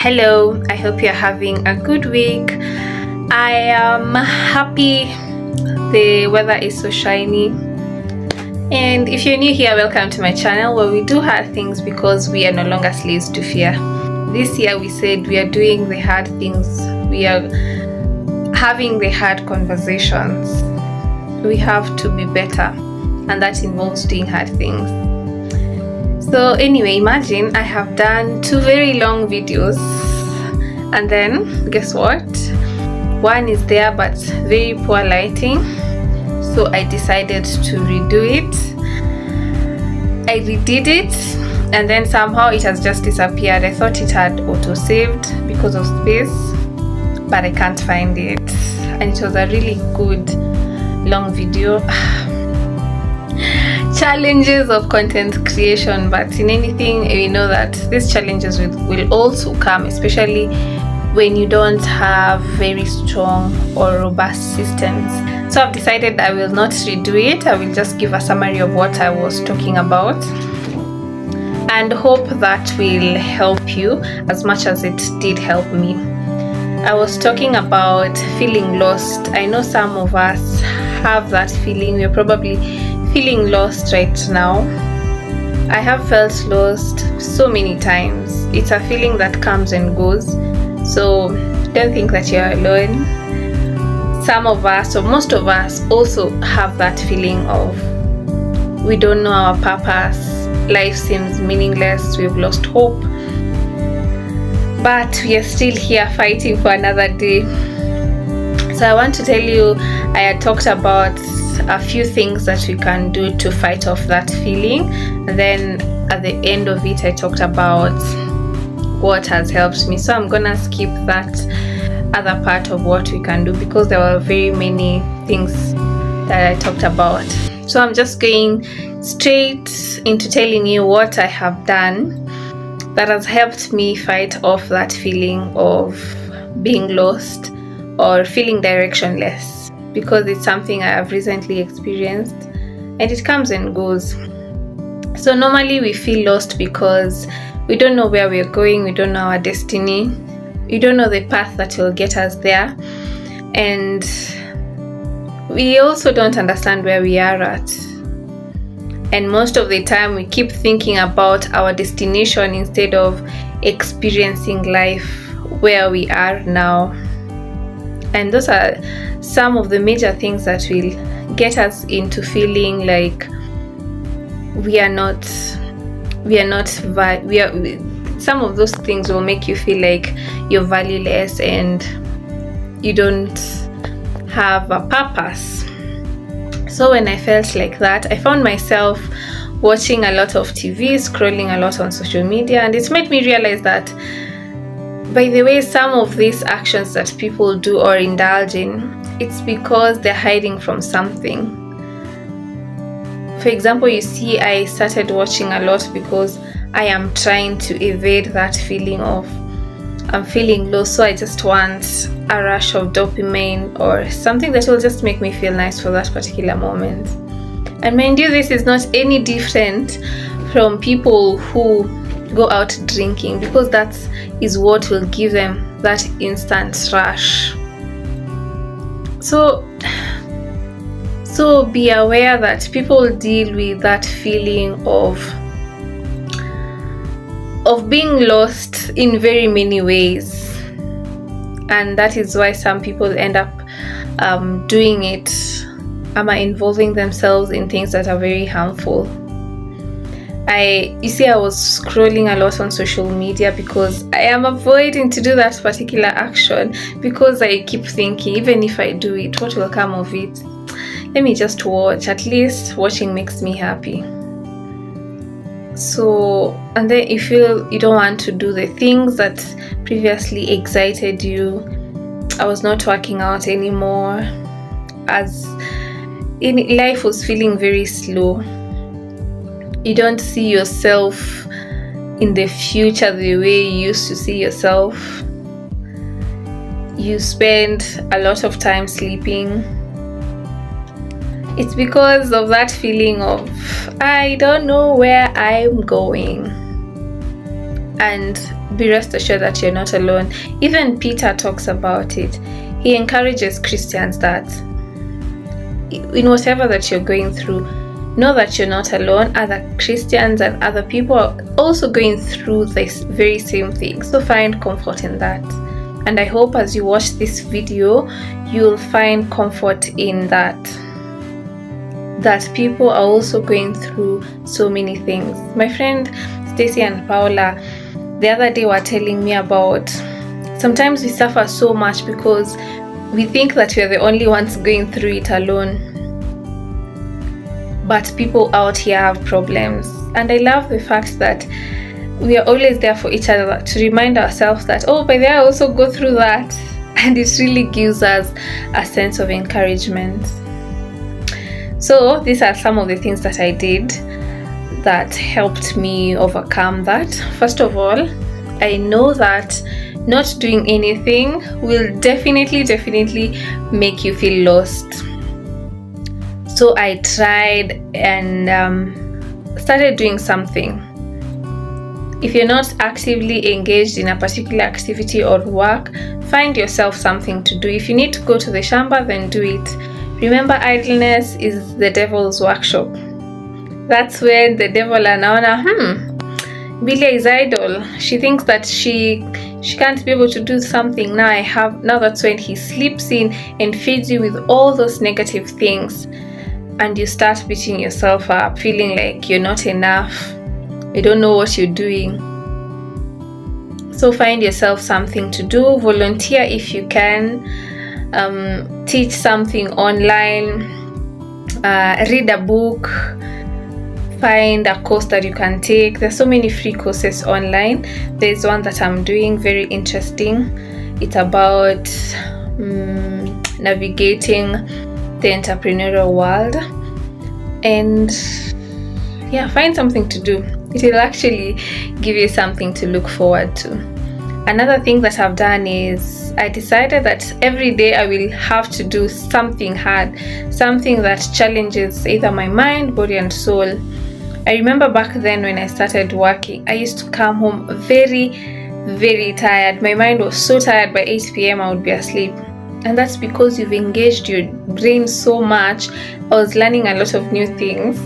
Hello, I hope you're having a good week. I am happy the weather is so shiny. And if you're new here, welcome to my channel where we do hard things because we are no longer slaves to fear. This year we said we are doing the hard things. We are having the hard conversations. We have to be better, and that involves doing hard things. So anyway, imagine I have done 2 very long videos, and then guess what? One is there but very poor lighting, so I decided to redo it. I redid it, and then somehow it has just disappeared. I thought it had auto-saved because of space, but I can't find it. And it was a really good long video. Challenges of content creation, but in anything we know that these challenges will also come, especially when you don't have very strong or robust systems. So I've decided I will not redo it. I will just give a summary of what I was talking about and hope that will help you as much as it did help me. I was talking about feeling lost. I know some of us have that feeling. We're probably feeling lost right now. I have felt lost so many times. It's a feeling that comes and goes, so don't think that you're alone. Some of us, or most of us, also have that feeling of we don't know our purpose, life seems meaningless, we've lost hope, but we are still here fighting for another day. So I want to tell you, I had talked about a few things that we can do to fight off that feeling, and then at the end of it I talked about what has helped me. So I'm gonna skip that other part of what we can do because there were very many things that I talked about. So I'm just going straight into telling you what I have done that has helped me fight off that feeling of being lost or feeling directionless, because it's something I have recently experienced and it comes and goes. So normally we feel lost because we don't know where we're going, we don't know our destiny, we don't know the path that will get us there, and we also don't understand where we are at. And most of the time we keep thinking about our destination instead of experiencing life where we are now. And those are some of the major things that will get us into feeling like some of those things will make you feel like you're valueless and you don't have a purpose. So when I felt like that, I found myself watching a lot of TV, scrolling a lot on social media, and it made me realize that, by the way, some of these actions that people do or indulge in, it's because they're hiding from something. For example, you see, I started watching a lot because I am trying to evade that feeling of I'm feeling low, so I just want a rush of dopamine or something that will just make me feel nice for that particular moment. And mind you, this is not any different from people who go out drinking, because that is what will give them that instant rush. So be aware that people deal with that feeling of being lost in very many ways, and that is why some people end up doing it, involving themselves in things that are very harmful. I was scrolling a lot on social media because I am avoiding to do that particular action, because I keep thinking, even if I do it, what will come of it? Let me just watch. At least watching makes me happy. So, and then you feel you don't want to do the things that previously excited you. I was not working out anymore, as life was feeling very slow. You don't see yourself in the future the way you used to see yourself. You spend a lot of time sleeping. It's because of that feeling of I don't know where I'm going. And be rest assured that you're not alone. Even Peter talks about it. He encourages Christians that in whatever that you're going through, know that you're not alone. Other Christians and other people are also going through this very same thing. So find comfort in that. And I hope as you watch this video, you'll find comfort in that people are also going through so many things. My friend Stacy and Paula the other day were telling me about sometimes we suffer so much because we think that we're the only ones going through it alone. But people out here have problems. And I love the fact that we are always there for each other to remind ourselves that, oh, by the way, I also go through that. And it really gives us a sense of encouragement. So these are some of the things that I did that helped me overcome that. First of all, I know that not doing anything will definitely make you feel lost. So I tried and started doing something. If you're not actively engaged in a particular activity or work, find yourself something to do. If you need to go to the shamba, then do it. Remember, idleness is the devil's workshop. That's when the devil anaona, Bilia is idle. She thinks that she can't be able to do something. Now that's when he slips in and feeds you with all those negative things. And you start beating yourself up, feeling like you're not enough. You don't know what you're doing. So find yourself something to do. Volunteer if you can. Teach something online. Read a book. Find a course that you can take. There's so many free courses online. There's one that I'm doing, very interesting. It's about navigating the entrepreneurial world. And yeah, find something to do. It will actually give you something to look forward to. Another thing that I've done is I decided that every day I will have to do something hard, something that challenges either my mind, body and soul. I remember back then when I started working, I used to come home very tired. My mind was so tired. By 8 p.m. I would be asleep. And that's because you've engaged your brain so much. I was learning a lot of new things.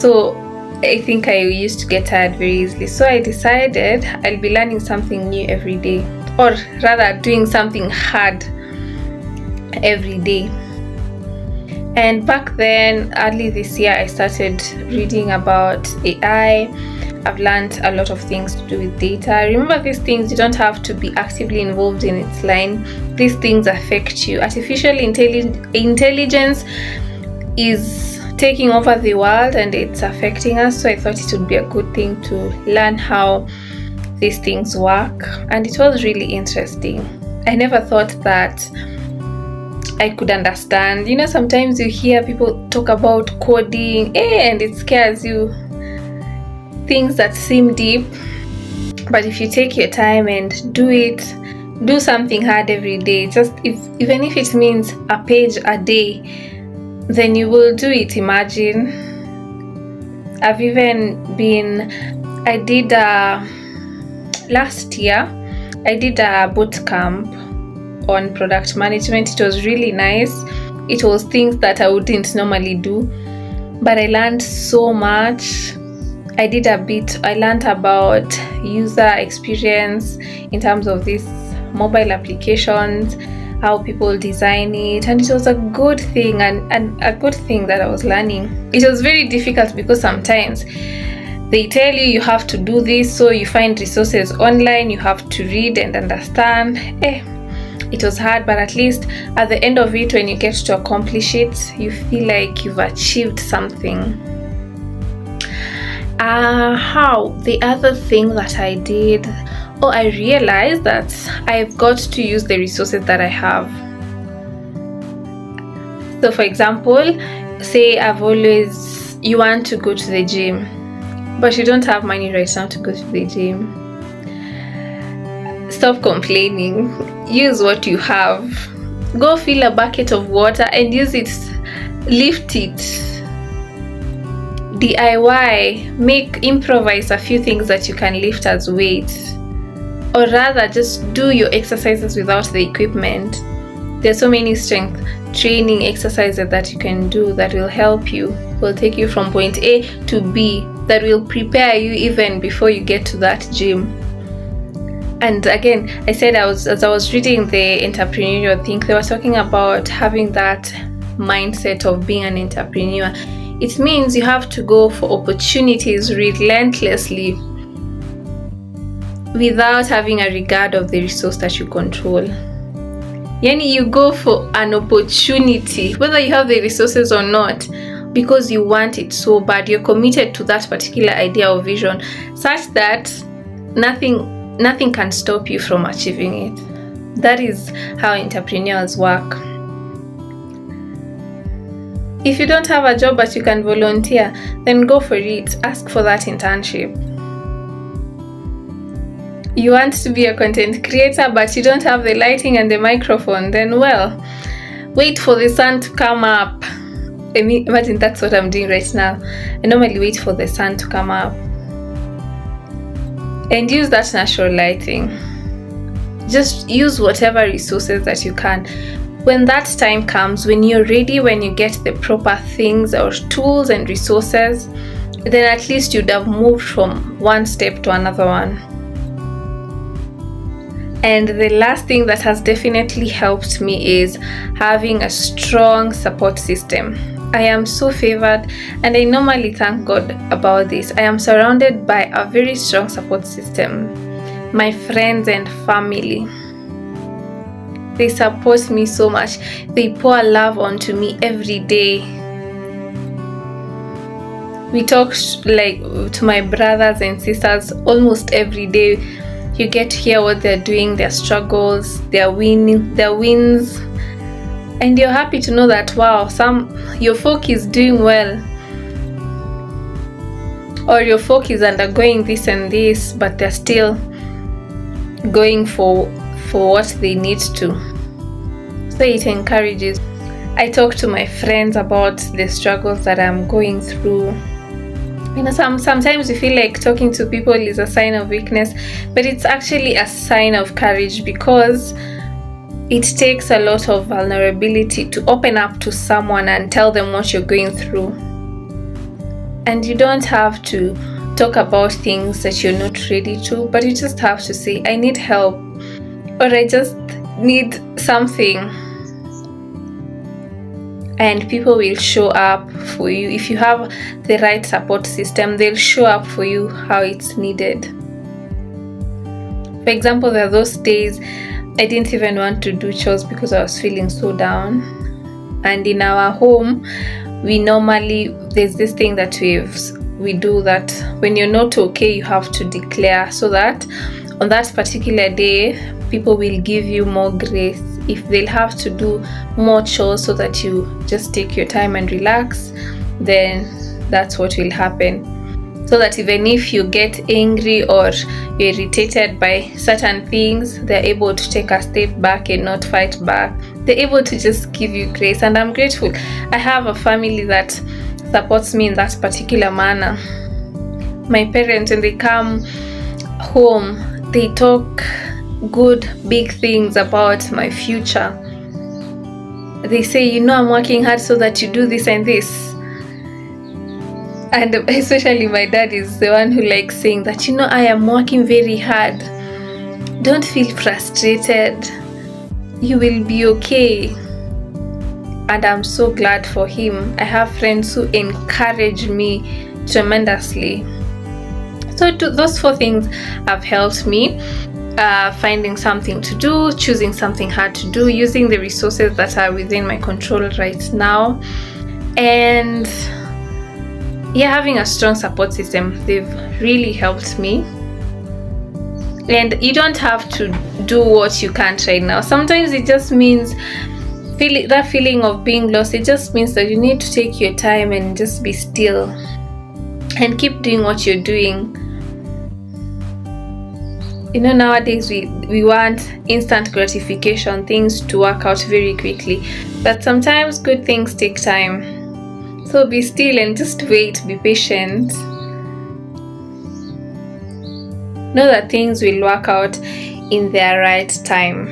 So I think I used to get tired very easily. So I decided I'll be learning something new every day. Or rather doing something hard every day. And back then, early this year, I started reading about AI. I've learned a lot of things to do with data. Remember, these things, you don't have to be actively involved in its line. These things affect you. Artificial intelligence is taking over the world and it's affecting us. So I thought it would be a good thing to learn how these things work. And it was really interesting. I never thought that I could understand. You know, sometimes you hear people talk about coding and it scares you. Things that seem deep. But if you take your time and do it, do something hard every day, just even if it means a page a day, then you will do it. Imagine. I've even last year, I did a boot camp on product management. It was really nice. It was things that I wouldn't normally do, but I learned so much. I learned about user experience in terms of these mobile applications, how people design it, and it was a good thing and a good thing that I was learning. It was very difficult because sometimes they tell you have to do this, so you find resources online, you have to read and understand. It was hard, but at least at the end of it, when you get to accomplish it, you feel like you've achieved something. The other thing that I did, I realized that I've got to use the resources that I have. So for example, say you want to go to the gym, but you don't have money right now to go to the gym. Stop complaining. Use what you have. Go fill a bucket of water and use it. Lift it. DIY. Improvise a few things that you can lift as weights. or rather just do your exercises without the equipment. There's so many strength training exercises that you can do that will help you, will take you from point A to B, that will prepare you even before you get to that gym. And again, I said, as I was reading the entrepreneurial thing, they were talking about having that mindset of being an entrepreneur. It means you have to go for opportunities relentlessly without having a regard of the resource that you control. Yani, you go for an opportunity, whether you have the resources or not, because you want it so bad. You're committed to that particular idea or vision, such that nothing can stop you from achieving it. That is how entrepreneurs work. If you don't have a job but you can volunteer, then go for it. Ask for that internship. You want to be a content creator but you don't have the lighting and the microphone, then well, wait for the sun to come up. I mean, imagine that's what I'm doing right now. I normally wait for the sun to come up and use that natural lighting. Just use whatever resources that you can. When that time comes, when you're ready, when you get the proper things or tools and resources, then at least you'd have moved from one step to another one. And the last thing that has definitely helped me is having a strong support system. I am so favored, and I normally thank God about this. I am surrounded by a very strong support system. My friends and family, they support me so much. They pour love onto me every day. We talk like to my brothers and sisters almost every day. You get to hear what they're doing, their struggles, their wins. And you're happy to know that, wow, your folk is doing well, or your folk is undergoing this and this, but they're still going for what they need to. So it encourages. I talk to my friends about the struggles that I'm going through. You know, sometimes you feel like talking to people is a sign of weakness, but it's actually a sign of courage, because it takes a lot of vulnerability to open up to someone and tell them what you're going through. And you don't have to talk about things that you're not ready to, but you just have to say, I need help, or I just need something. And people will show up for you. If you have the right support system, they'll show up for you how it's needed. For example, there are those days I didn't even want to do chores because I was feeling so down. And in our home, there's this thing that we do, that when you're not okay, you have to declare, so that on that particular day, people will give you more grace. If they'll have to do more chores so that you just take your time and relax, then that's what will happen. So that even if you get angry or you're irritated by certain things, they're able to take a step back and not fight back. They're able to just give you grace, and I'm grateful. I have a family that supports me in that particular manner. My parents, when they come home, they talk good, big things about my future. They say, I'm working hard so that you do this and this. And especially my dad is the one who likes saying that, I am working very hard. Don't feel frustrated. You will be okay. And I'm so glad for him. I have friends who encourage me tremendously. So those 4 things have helped me. Finding something to do, choosing something hard to do, using the resources that are within my control right now, and having a strong support system. They've really helped me. And you don't have to do what you can't right now. Sometimes it just means that feeling of being lost. It just means that you need to take your time and just be still and keep doing what you're doing. Nowadays we want instant gratification, things to work out very quickly, but sometimes good things take time. So be still and just wait, be patient. Know that things will work out in their right time.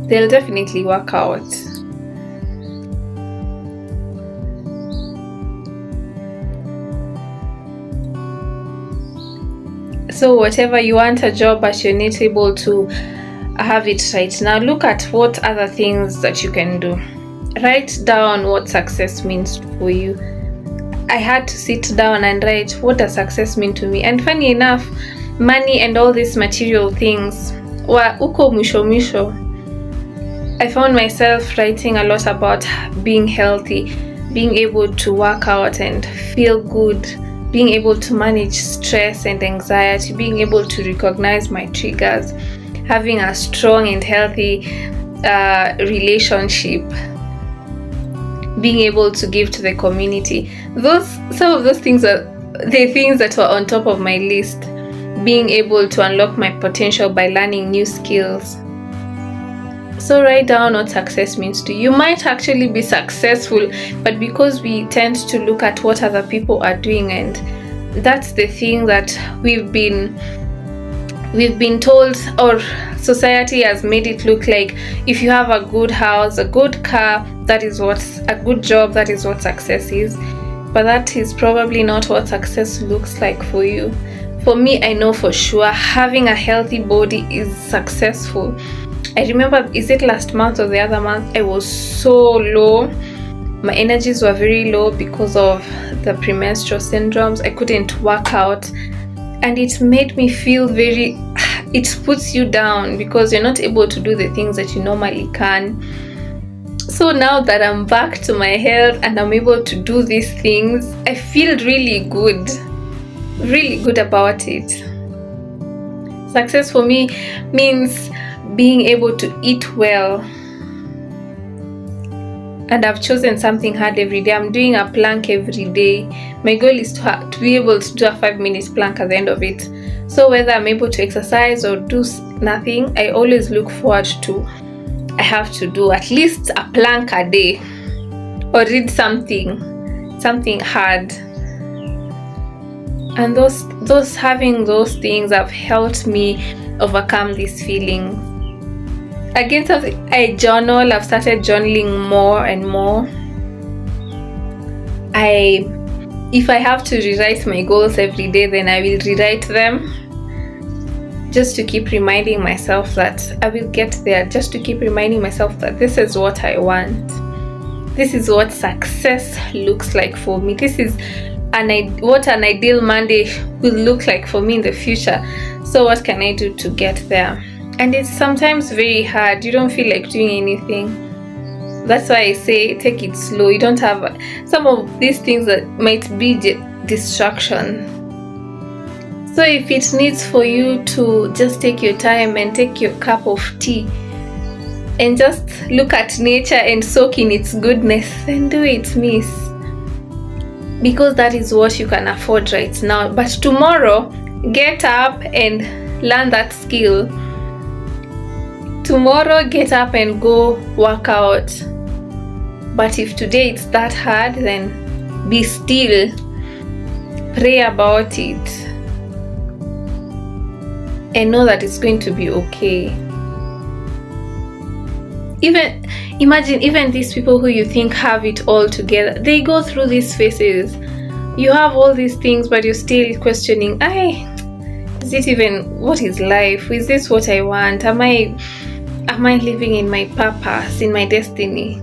They'll definitely work out. So whatever you want a job but you're not able to have it right now, look at what other things that you can do. Write down what success means for you. I had to sit down and write, what does success mean to me? And funny enough, money and all these material things were uko mwisho. I found myself writing a lot about being healthy, being able to work out and feel good, being able to manage stress and anxiety, being able to recognize my triggers, having a strong and healthy relationship, being able to give to the community. Some of those things are the things that were on top of my list. Being able to unlock my potential by learning new skills. So write down what success means to you. You might actually be successful, but because we tend to look at what other people are doing, and that's the thing that we've been told, or society has made it look like if you have a good house, a good car, that is what's a good job, that is what success is. But that is probably not what success looks like for you. For me, I know for sure having a healthy body is successful. I remember, is it last month or the other month, I was so low. My energies were very low because of the premenstrual syndromes. I couldn't work out, and it made me feel it puts you down because you're not able to do the things that you normally can. So now that I'm back to my health and I'm able to do these things, I feel really good about it. Success for me means being able to eat well, and I've chosen something hard every day. I'm doing a plank every day. My goal is to be able to do a 5-minute plank at the end of it. So whether I'm able to exercise or do nothing, I always look forward to I have to do at least a plank a day or read something hard. And those having those things have helped me overcome this feeling. Again, I journal. I've started journaling more and more. If I have to rewrite my goals every day, then I will rewrite them, just to keep reminding myself that I will get there, just to keep reminding myself that this is what I want. This is what success looks like for me. This is what an ideal Monday will look like for me in the future. So what can I do to get there? And it's sometimes very hard. You don't feel like doing anything. That's why I say take it slow. You don't have some of these things that might be distraction. So if it needs for you to just take your time and take your cup of tea and just look at nature and soak in its goodness, then do it, miss. Because that is what you can afford right now. But tomorrow, get up and learn that skill. Tomorrow, get up and go work out. But if today it's that hard, then be still. Pray about it. And know that it's going to be okay. Imagine these people who you think have it all together, they go through these phases. You have all these things, but you're still questioning, is it even, what is life? Is this what I want? Am I living in my purpose, in my destiny?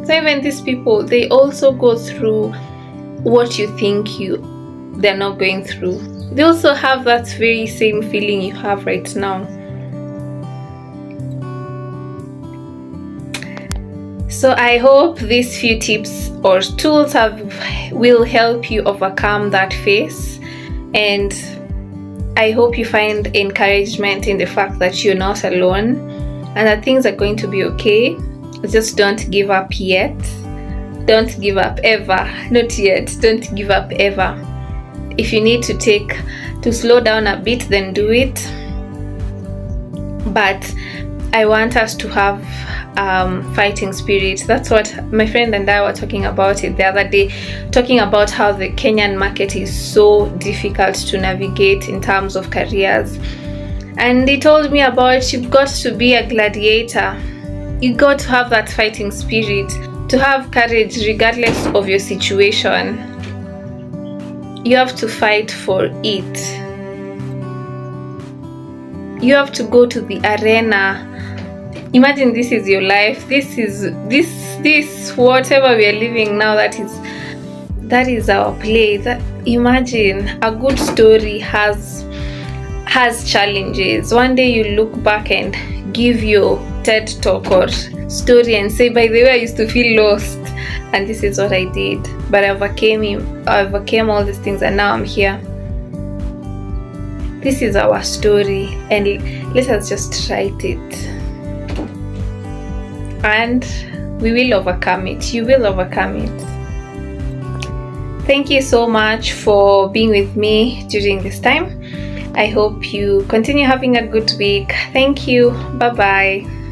So even these people, they also go through what you think they're not going through. They also have that very same feeling you have right now. So I hope these few tips or tools will help you overcome that phase, and I hope you find encouragement in the fact that you're not alone and that things are going to be okay. Just don't give up yet. Don't give up ever. Not yet. Don't give up ever. If you need to slow down a bit, then do it. But I want us to have fighting spirit. That's what my friend and I were talking about it the other day, talking about how the Kenyan market is so difficult to navigate in terms of careers. And he told me about, you've got to be a gladiator. You got to have that fighting spirit, to have courage regardless of your situation. You have to fight for it. You have to go to the arena. Imagine this is your life. This whatever we are living now, that is our play. Imagine a good story has challenges. One day you look back and give your TED talk or story and say, by the way, I used to feel lost and this is what I did, but I overcame all these things and now I'm here. This is our story, and let us just write it, and we will overcome it. You will overcome it. Thank you so much for being with me during this time. I hope you continue having a good week. Thank you. Bye bye.